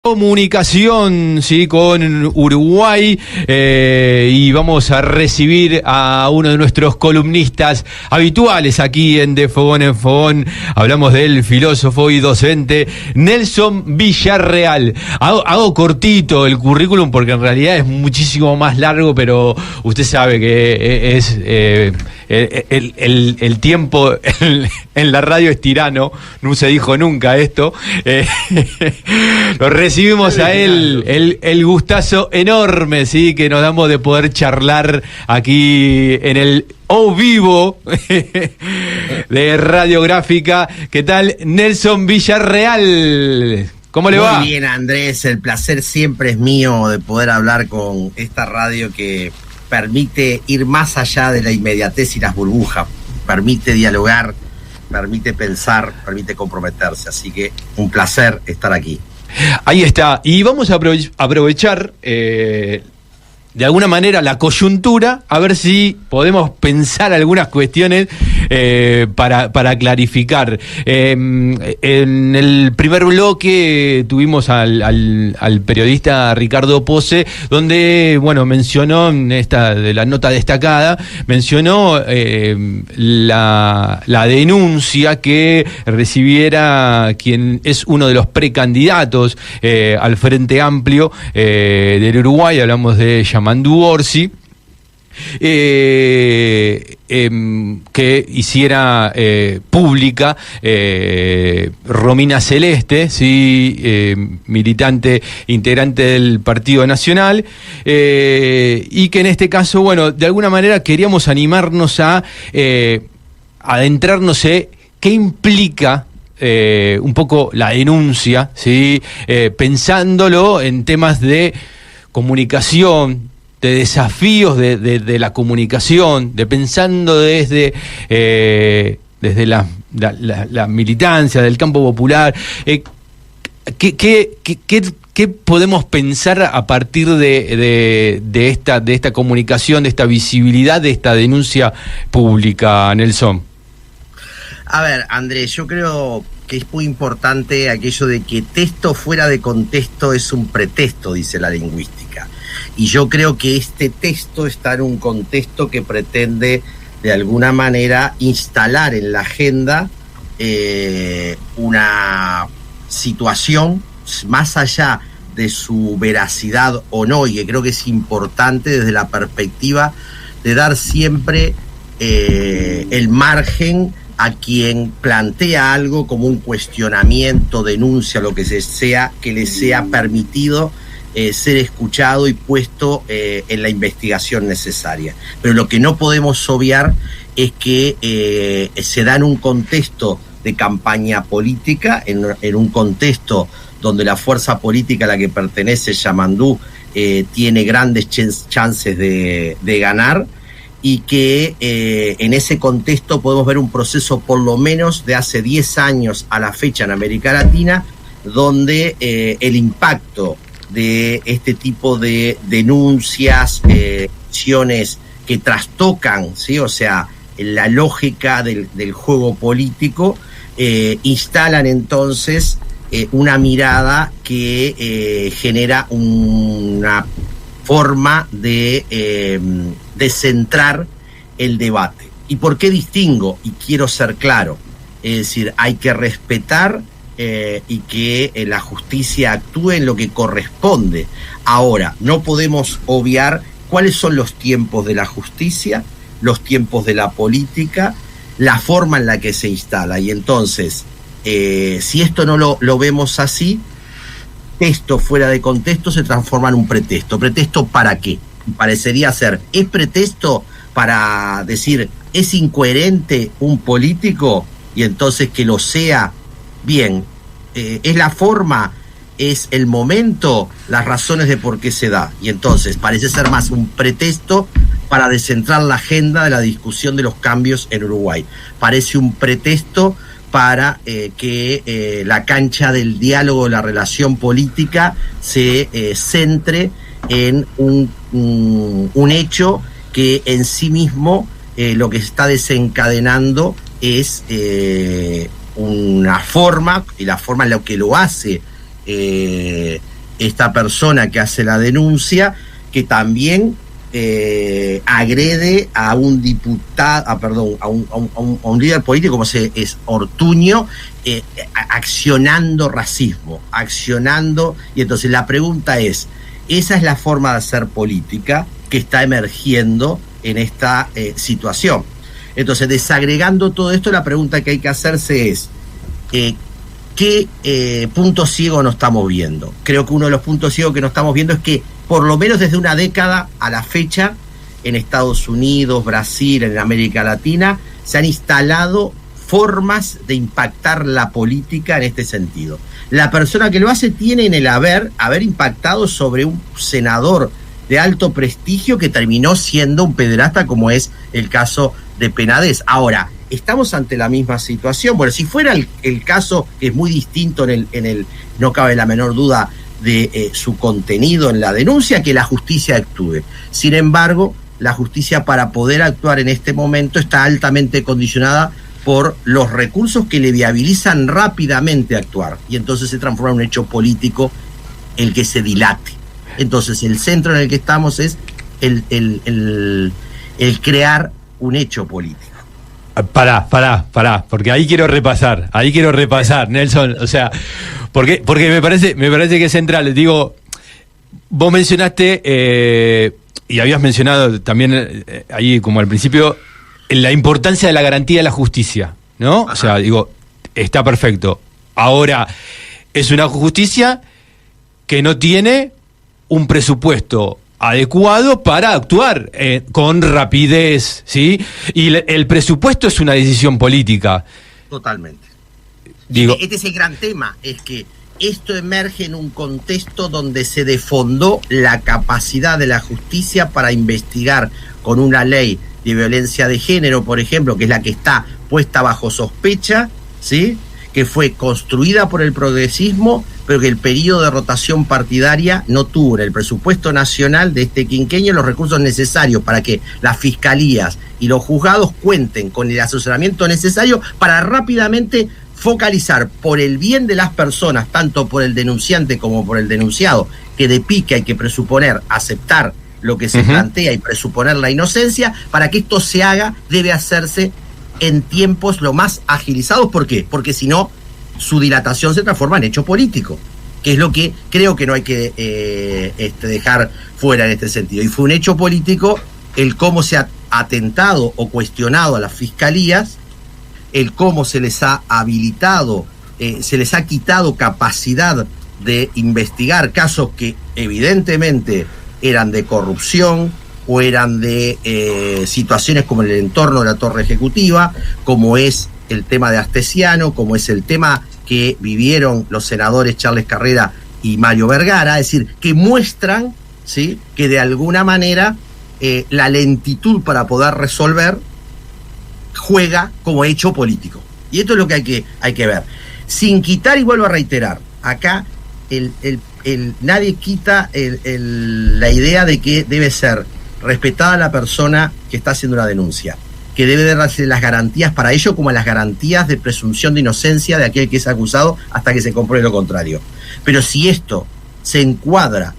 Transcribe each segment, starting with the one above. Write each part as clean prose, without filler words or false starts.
Comunicación, sí, con Uruguay, y vamos a recibir a uno de nuestros columnistas habituales aquí en De Fogón en Fogón. Hablamos del filósofo y docente Nelson Villarreal. Hago cortito el currículum porque en realidad es muchísimo más largo, pero usted sabe que es el tiempo en la radio es tirano, no se dijo nunca esto. Lo recibimos a él, el gustazo enorme, sí, que nos damos de poder charlar aquí en el O Vivo de Radiográfica. ¿Qué tal, Nelson Villarreal? ¿Cómo le va? Muy bien, Andrés, el placer siempre es mío de poder hablar con esta radio que permite ir más allá de la inmediatez y las burbujas, permite dialogar, permite pensar, permite comprometerse, así que un placer estar aquí. Ahí está, y vamos a aprovechar de alguna manera la coyuntura, a ver si podemos pensar algunas cuestiones para clarificar. En el primer bloque tuvimos al periodista Ricardo Pose, donde, bueno, mencionó en esta de la nota destacada, mencionó la denuncia que recibiera quien es uno de los precandidatos al Frente Amplio del Uruguay. Hablamos de Yamandu Orsi, que hiciera pública Romina Celeste, sí, militante, integrante del Partido Nacional, y que en este caso, bueno, de alguna manera queríamos animarnos a adentrarnos en qué implica un poco la denuncia, ¿sí? Pensándolo en temas de comunicación, de desafíos de la comunicación, de pensando desde la militancia del campo popular. ¿Qué podemos pensar a partir de esta comunicación, de esta visibilidad, de esta denuncia pública, Nelson? A ver, Andrés, yo creo que es muy importante aquello de que texto fuera de contexto es un pretexto, dice la lingüística. Y yo creo que este texto está en un contexto que pretende, de alguna manera, instalar en la agenda una situación, más allá de su veracidad o no, y que creo que es importante desde la perspectiva de dar siempre el margen a quien plantea algo como un cuestionamiento, denuncia, lo que sea, que le sea permitido ser escuchado y puesto en la investigación necesaria. Pero lo que no podemos obviar es que se da en un contexto de campaña política, en un contexto donde la fuerza política a la que pertenece Yamandu tiene grandes chances de ganar, y que en ese contexto podemos ver un proceso por lo menos de hace 10 años a la fecha en América Latina, donde el impacto de este tipo de denuncias, acciones que trastocan, ¿sí? O sea, la lógica del juego político, instalan entonces una mirada que genera una forma de centrar el debate. ¿Y por qué distingo? Y quiero ser claro, es decir, hay que respetar y que la justicia actúe en lo que corresponde. Ahora, no podemos obviar cuáles son los tiempos de la justicia, los tiempos de la política, la forma en la que se instala. Y entonces, si esto no lo vemos así, texto fuera de contexto se transforma en un pretexto. ¿Pretexto para qué? Parecería ser, ¿es pretexto para decir, es incoherente un político y entonces que lo sea? Bien, es la forma, es el momento, las razones de por qué se da. Y entonces parece ser más un pretexto para descentrar la agenda de la discusión de los cambios en Uruguay. Parece un pretexto para que la cancha del diálogo, la relación política, se centre en un hecho que en sí mismo lo que está desencadenando es una forma, y la forma en la que lo hace esta persona que hace la denuncia, que también agrede a un diputado, a un líder político como es Ortuño, accionando racismo, y entonces la pregunta es, esa es la forma de hacer política que está emergiendo en esta situación. Entonces, desagregando todo esto, la pregunta que hay que hacerse es, ¿qué punto ciego no estamos viendo? Creo que uno de los puntos ciegos que no estamos viendo es que, por lo menos desde una década a la fecha, en Estados Unidos, Brasil, en América Latina, se han instalado formas de impactar la política en este sentido. La persona que lo hace tiene en el haber impactado sobre un senador de alto prestigio que terminó siendo un pederasta, como es el caso de Penades. Ahora, estamos ante la misma situación. Bueno, si fuera el caso, que es muy distinto no cabe la menor duda de su contenido en la denuncia, que la justicia actúe. Sin embargo, la justicia, para poder actuar en este momento, está altamente condicionada por los recursos que le viabilizan rápidamente actuar, y entonces se transforma en un hecho político el que se dilate. Entonces el centro en el que estamos es el crear un hecho político. Pará, porque ahí quiero repasar, Nelson, o sea, porque me parece que es central. Digo, vos mencionaste, y habías mencionado también ahí como al principio, la importancia de la garantía de la justicia, ¿no? Ajá. O sea, digo, está perfecto. Ahora, es una justicia que no tiene un presupuesto adecuado para actuar con rapidez, ¿sí? Y el presupuesto es una decisión política. Totalmente. Digo, este es el gran tema, es que esto emerge en un contexto donde se desfondó la capacidad de la justicia para investigar con una ley de violencia de género, por ejemplo, que es la que está puesta bajo sospecha, ¿sí?, que fue construida por el progresismo, pero que el periodo de rotación partidaria no tuvo en el presupuesto nacional de este quinquenio los recursos necesarios para que las fiscalías y los juzgados cuenten con el asesoramiento necesario para rápidamente focalizar por el bien de las personas, tanto por el denunciante como por el denunciado, que de pique hay que presuponer, aceptar lo que se plantea y presuponer la inocencia. Para que esto se haga, debe hacerse en tiempos lo más agilizados. ¿Por qué? Porque si no, su dilatación se transforma en hecho político, que es lo que creo que no hay que dejar fuera en este sentido. Y fue un hecho político el cómo se ha atentado o cuestionado a las fiscalías, el cómo se les ha habilitado, se les ha quitado capacidad de investigar casos que evidentemente eran de corrupción o eran de situaciones como el entorno de la Torre Ejecutiva, como es el tema de Astesiano, como es el tema que vivieron los senadores Charles Carrera y Mario Vergara, es decir, que muestran, ¿sí?, que de alguna manera la lentitud para poder resolver juega como hecho político. Y esto es lo que hay que ver. Sin quitar, y vuelvo a reiterar, acá nadie quita la idea de que debe ser respetada la persona que está haciendo una denuncia, que debe darse las garantías para ello, como las garantías de presunción de inocencia de aquel que es acusado hasta que se compruebe lo contrario. Pero si esto se encuadra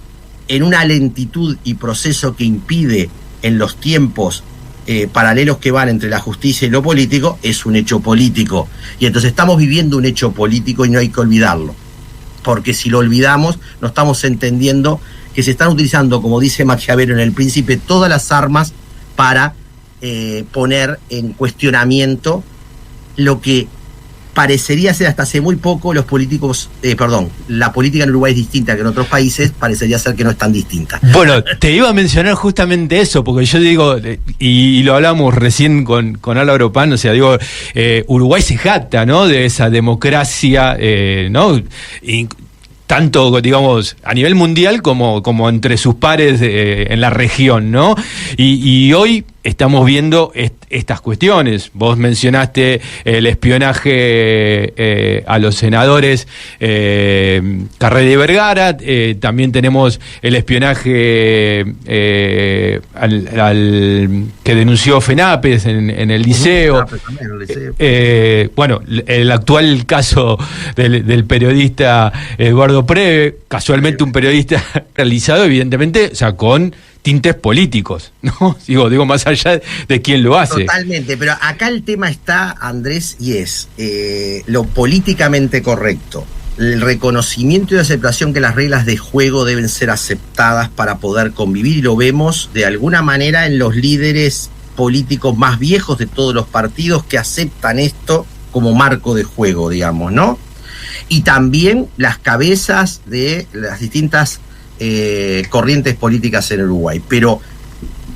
en una lentitud y proceso que impide en los tiempos paralelos que van entre la justicia y lo político, es un hecho político. Y entonces estamos viviendo un hecho político y no hay que olvidarlo. Porque si lo olvidamos, no estamos entendiendo que se están utilizando, como dice Maquiavelo en El Príncipe, todas las armas para poner en cuestionamiento lo que parecería ser hasta hace muy poco los políticos, la política en Uruguay es distinta que en otros países, parecería ser que no es tan distinta. Bueno, te iba a mencionar justamente eso, porque yo digo, y lo hablamos recién con Álvaro Pan, o sea, digo, Uruguay se jacta, ¿no?, de esa democracia, ¿no?, y tanto, digamos, a nivel mundial como entre sus pares en la región, ¿no? Y hoy estamos viendo estas cuestiones. Vos mencionaste el espionaje a los senadores Carrera y Vergara, también tenemos el espionaje al que denunció FENAPES en el liceo. Bueno, el actual caso del periodista Eduardo Preve, casualmente un periodista realizado, evidentemente, o sea, con tintes políticos, ¿no? Digo, más allá de quién lo hace. Totalmente, pero acá el tema está, Andrés, y es lo políticamente correcto, el reconocimiento y aceptación que las reglas de juego deben ser aceptadas para poder convivir, y lo vemos de alguna manera en los líderes políticos más viejos de todos los partidos que aceptan esto como marco de juego, digamos, ¿no? Y también las cabezas de las distintas corrientes políticas en Uruguay, pero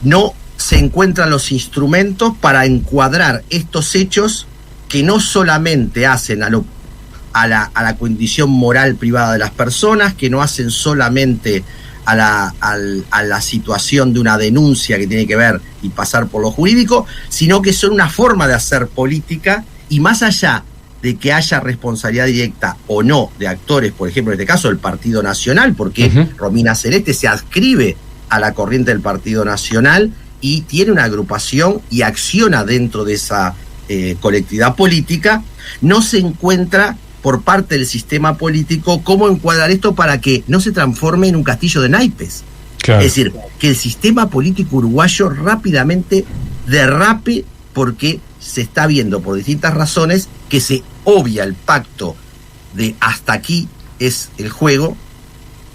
no se encuentran los instrumentos para encuadrar estos hechos que no solamente hacen a la condición moral privada de las personas, que no hacen solamente a la situación de una denuncia que tiene que ver y pasar por lo jurídico, sino que son una forma de hacer política, y más allá de que haya responsabilidad directa o no de actores, por ejemplo, en este caso el Partido Nacional, porque Romina Celeste se adscribe a la corriente del Partido Nacional y tiene una agrupación y acciona dentro de esa colectividad política, no se encuentra por parte del sistema político cómo encuadrar esto para que no se transforme en un castillo de naipes. Claro. Es decir, que el sistema político uruguayo rápidamente derrape, porque se está viendo por distintas razones que se obvia el pacto de hasta aquí es el juego,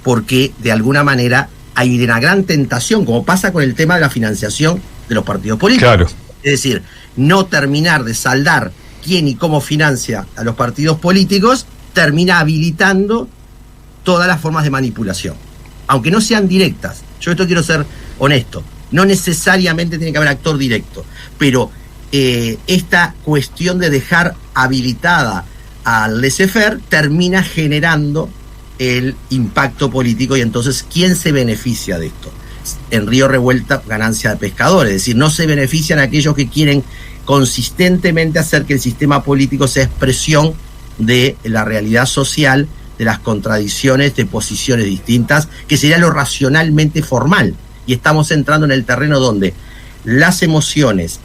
porque de alguna manera hay una gran tentación, como pasa con el tema de la financiación de los partidos políticos. Claro. Es decir, no terminar de saldar quién y cómo financia a los partidos políticos termina habilitando todas las formas de manipulación, aunque no sean directas. Yo esto quiero ser honesto, no necesariamente tiene que haber actor directo, pero esta cuestión de dejar habilitada al laissez-faire termina generando el impacto político, y entonces ¿quién se beneficia de esto? En río revuelta, ganancia de pescadores, es decir, no se benefician aquellos que quieren consistentemente hacer que el sistema político sea expresión de la realidad social, de las contradicciones de posiciones distintas, que sería lo racionalmente formal, y estamos entrando en el terreno donde las emociones,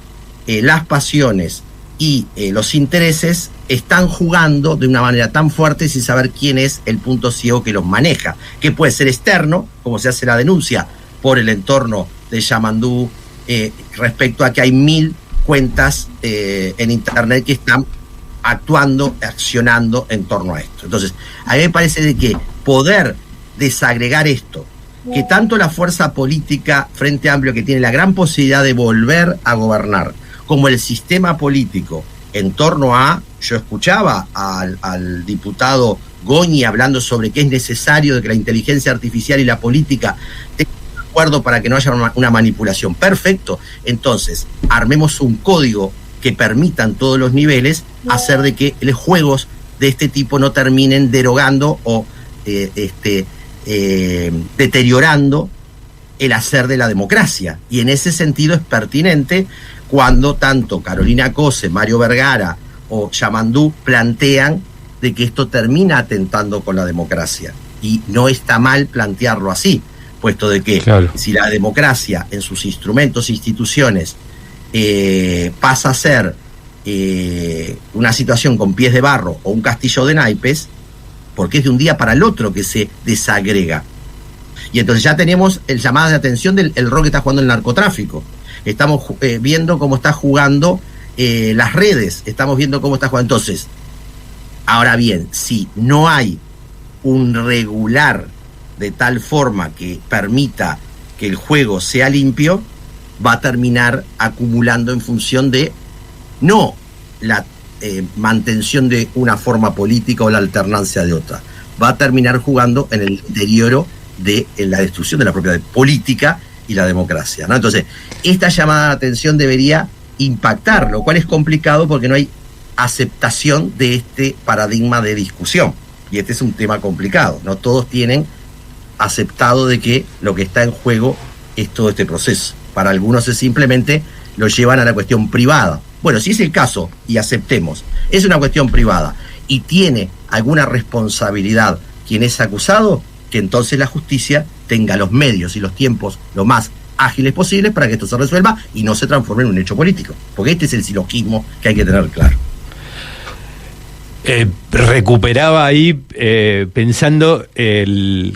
las pasiones y los intereses están jugando de una manera tan fuerte sin saber quién es el punto ciego que los maneja, que puede ser externo, como se hace la denuncia por el entorno de Yamandú, respecto a que hay 1000 cuentas en internet que están actuando, accionando en torno a esto. Entonces, a mí me parece de que poder desagregar esto, que tanto la fuerza política Frente Amplio, que tiene la gran posibilidad de volver a gobernar, como el sistema político en torno a, yo escuchaba al diputado Goñi hablando sobre que es necesario de que la inteligencia artificial y la política tengan un acuerdo para que no haya una manipulación. Perfecto, entonces armemos un código que permita en todos los niveles hacer de que los juegos de este tipo no terminen derogando o deteriorando el hacer de la democracia. Y en ese sentido es pertinente cuando tanto Carolina Cose, Mario Vergara o Yamandú plantean de que esto termina atentando con la democracia. Y no está mal plantearlo así, puesto de que claro, si la democracia en sus instrumentos e instituciones pasa a ser una situación con pies de barro o un castillo de naipes, porque es de un día para el otro que se desagrega. Y entonces ya tenemos el llamado de atención del rol que está jugando el narcotráfico. Estamos viendo cómo está jugando las redes, estamos viendo cómo está jugando. Entonces, ahora bien, si no hay un regular de tal forma que permita que el juego sea limpio, va a terminar acumulando en función de no la mantención de una forma política o la alternancia de otra, va a terminar jugando en el deterioro de la destrucción de la propia política y la democracia, ¿no? Entonces, esta llamada de atención debería impactar, lo cual es complicado porque no hay aceptación de este paradigma de discusión, y este es un tema complicado, no todos tienen aceptado de que lo que está en juego es todo este proceso. Para algunos es simplemente lo llevan a la cuestión privada. Bueno, si es el caso, y aceptemos, es una cuestión privada y tiene alguna responsabilidad quien es acusado, que entonces la justicia tenga los medios y los tiempos lo más ágiles posibles para que esto se resuelva y no se transforme en un hecho político, porque este es el silogismo que hay que tener claro. Recuperaba ahí pensando que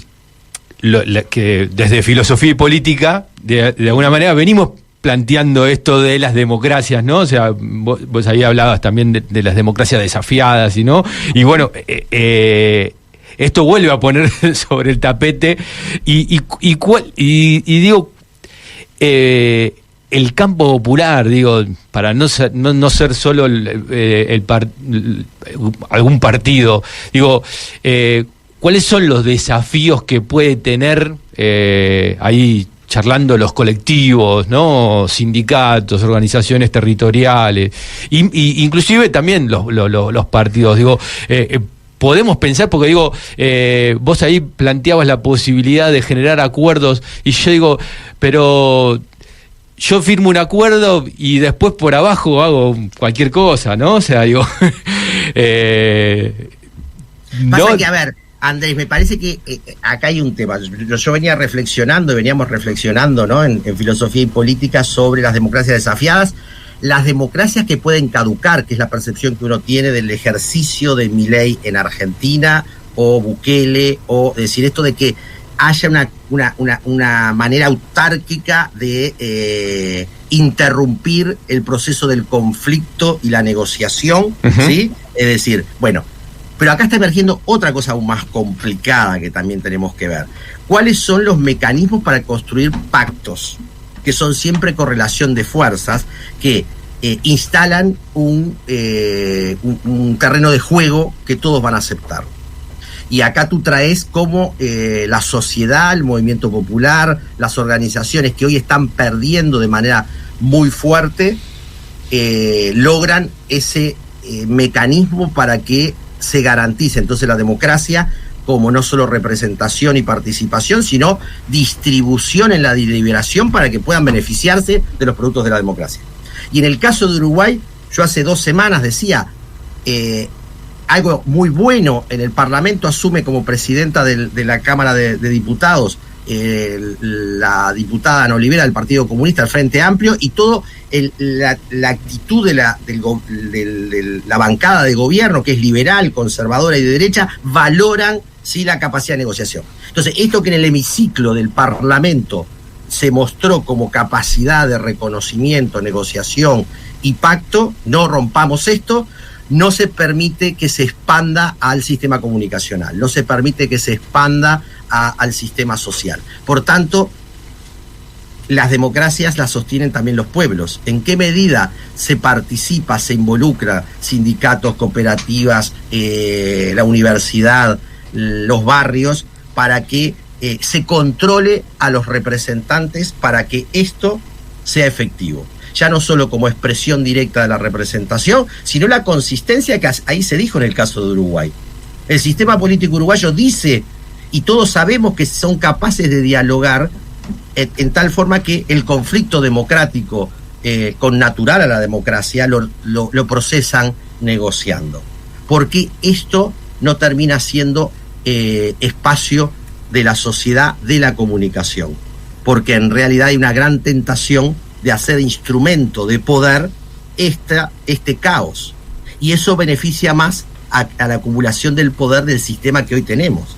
desde filosofía y política, de alguna manera venimos planteando esto de las democracias, ¿no? O sea, vos ahí hablabas también de las democracias desafiadas, ¿no? Y bueno, esto vuelve a poner sobre el tapete y digo, el campo popular, digo, para no ser solo algún partido, digo, ¿cuáles son los desafíos que puede tener ahí charlando los colectivos, ¿no? Sindicatos, organizaciones territoriales, inclusive también los partidos, digo, podemos pensar, porque digo, vos ahí planteabas la posibilidad de generar acuerdos, y yo digo, pero yo firmo un acuerdo y después por abajo hago cualquier cosa, ¿no? O sea, digo... Pasa que, a ver, Andrés, me parece que acá hay un tema. Yo veníamos reflexionando, ¿no? En filosofía y política sobre las democracias desafiadas, las democracias que pueden caducar, que es la percepción que uno tiene del ejercicio de Milei en Argentina, o Bukele, o decir esto de que haya una manera autárquica de interrumpir el proceso del conflicto y la negociación, ¿sí? Es decir, bueno, pero acá está emergiendo otra cosa aún más complicada que también tenemos que ver. ¿Cuáles son los mecanismos para construir pactos? Que son siempre correlación de fuerzas que instalan un terreno de juego que todos van a aceptar. Y acá tú traes cómo la sociedad, el movimiento popular, las organizaciones que hoy están perdiendo de manera muy fuerte, logran ese mecanismo para que se garantice entonces la democracia como no solo representación y participación, sino distribución en la deliberación para que puedan beneficiarse de los productos de la democracia. Y en el caso de Uruguay, yo hace 2 semanas decía, algo muy bueno, en el Parlamento asume como presidenta de la Cámara de Diputados la diputada Ana Olivera del Partido Comunista, del Frente Amplio, y todo la actitud de la bancada de gobierno, que es liberal, conservadora y de derecha, valoran sí la capacidad de negociación. Entonces, esto que en el hemiciclo del Parlamento se mostró como capacidad de reconocimiento, negociación y pacto, no rompamos esto, no se permite que se expanda al sistema comunicacional, no se permite que se expanda al sistema social. Por tanto, las democracias las sostienen también los pueblos. ¿En qué medida se participa, se involucra sindicatos, cooperativas, la universidad, los barrios, para que se controle a los representantes para que esto sea efectivo? Ya no solo como expresión directa de la representación, sino la consistencia que ahí se dijo en el caso de Uruguay. El sistema político uruguayo dice, y todos sabemos que son capaces de dialogar en tal forma que el conflicto democrático connatural a la democracia lo procesan negociando. Porque esto no termina siendo espacio de la sociedad de la comunicación. Porque en realidad hay una gran tentación de hacer instrumento de poder este caos. Y eso beneficia más a la acumulación del poder del sistema que hoy tenemos,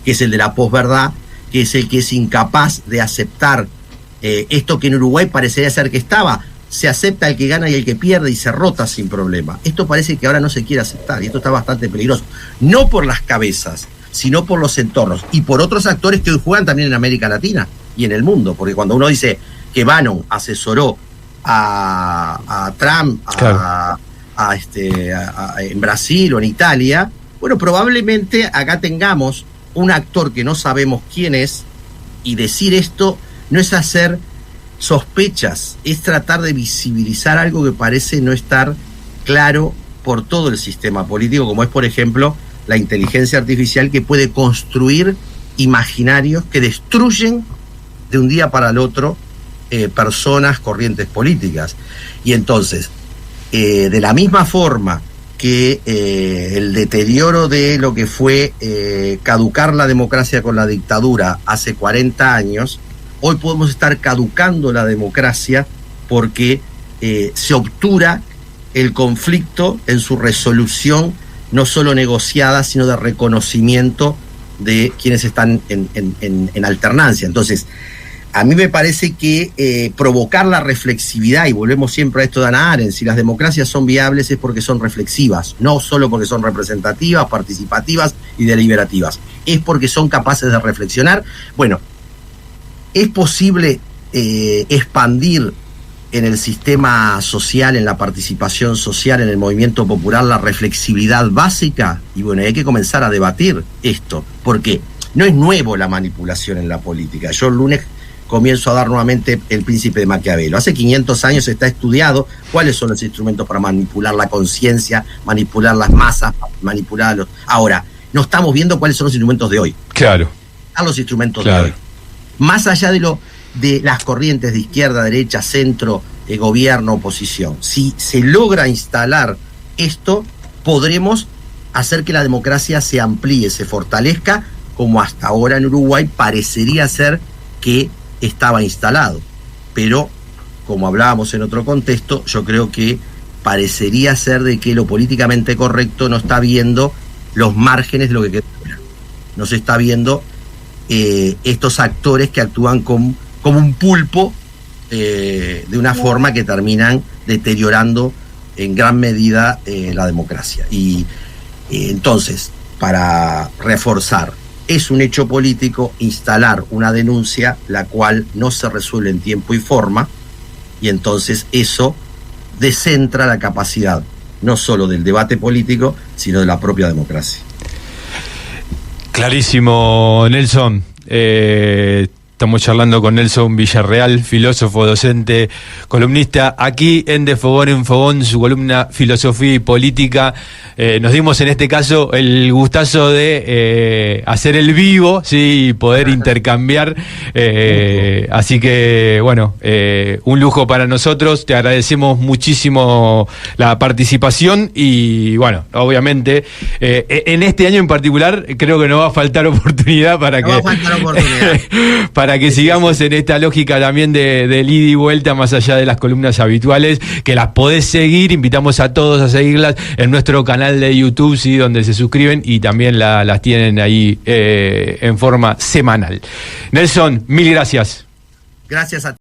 que es el de la posverdad, que es el que es incapaz de aceptar esto que en Uruguay parecería ser que estaba. Se acepta el que gana y el que pierde y se rota sin problema. Esto parece que ahora no se quiere aceptar y esto está bastante peligroso. No por las cabezas, sino por los entornos y por otros actores que hoy juegan también en América Latina y en el mundo. Porque cuando uno dice que Bannon asesoró a Trump, claro, en Brasil o en Italia, bueno, probablemente acá tengamos un actor que no sabemos quién es, y decir esto no es hacer sospechas, es tratar de visibilizar algo que parece no estar claro por todo el sistema político, como es, por ejemplo, la inteligencia artificial, que puede construir imaginarios que destruyen de un día para el otro personas, corrientes políticas. Y entonces, de la misma forma que el deterioro de lo que fue caducar la democracia con la dictadura hace 40 años, hoy podemos estar caducando la democracia porque se obtura el conflicto en su resolución, no solo negociada, sino de reconocimiento de quienes están en alternancia. Entonces, a mí me parece que provocar la reflexividad, y volvemos siempre a esto de Hannah Arendt, si las democracias son viables es porque son reflexivas, no solo porque son representativas, participativas y deliberativas, es porque son capaces de reflexionar. Bueno, ¿es posible expandir en el sistema social, en la participación social, en el movimiento popular, la reflexibilidad básica? Y bueno, hay que comenzar a debatir esto, porque no es nuevo la manipulación en la política. Yo el lunes comienzo a dar nuevamente El Príncipe de Maquiavelo. Hace 500 años está estudiado cuáles son los instrumentos para manipular la conciencia, manipular las masas, manipular a los... Ahora, no estamos viendo cuáles son los instrumentos de hoy. Claro. Los instrumentos de hoy. Más allá de las corrientes de izquierda, derecha, centro, gobierno, oposición. Si se logra instalar esto, podremos hacer que la democracia se amplíe, se fortalezca, como hasta ahora en Uruguay parecería ser que estaba instalado. Pero, como hablábamos en otro contexto, yo creo que parecería ser de que lo políticamente correcto no está viendo los márgenes de lo que queda. No se está viendo estos actores que actúan como un pulpo de una forma que terminan deteriorando en gran medida la democracia. Y entonces, para reforzar, es un hecho político instalar una denuncia la cual no se resuelve en tiempo y forma, y entonces eso descentra la capacidad no solo del debate político, sino de la propia democracia. Clarísimo, Nelson. Estamos charlando con Nelson Villarreal, filósofo, docente, columnista, aquí en De Fogón en Fogón, su columna Filosofía y Política. Nos dimos en este caso el gustazo de hacer el vivo, sí, y poder intercambiar. Así que, bueno, un lujo para nosotros. Te agradecemos muchísimo la participación y, bueno, obviamente, en este año en particular, creo que no va a faltar oportunidad para para que sigamos en esta lógica también de ida y vuelta, más allá de las columnas habituales, que las podés seguir. Invitamos a todos a seguirlas en nuestro canal de YouTube, ¿sí?, donde se suscriben y también las tienen ahí en forma semanal. Nelson, mil gracias. Gracias a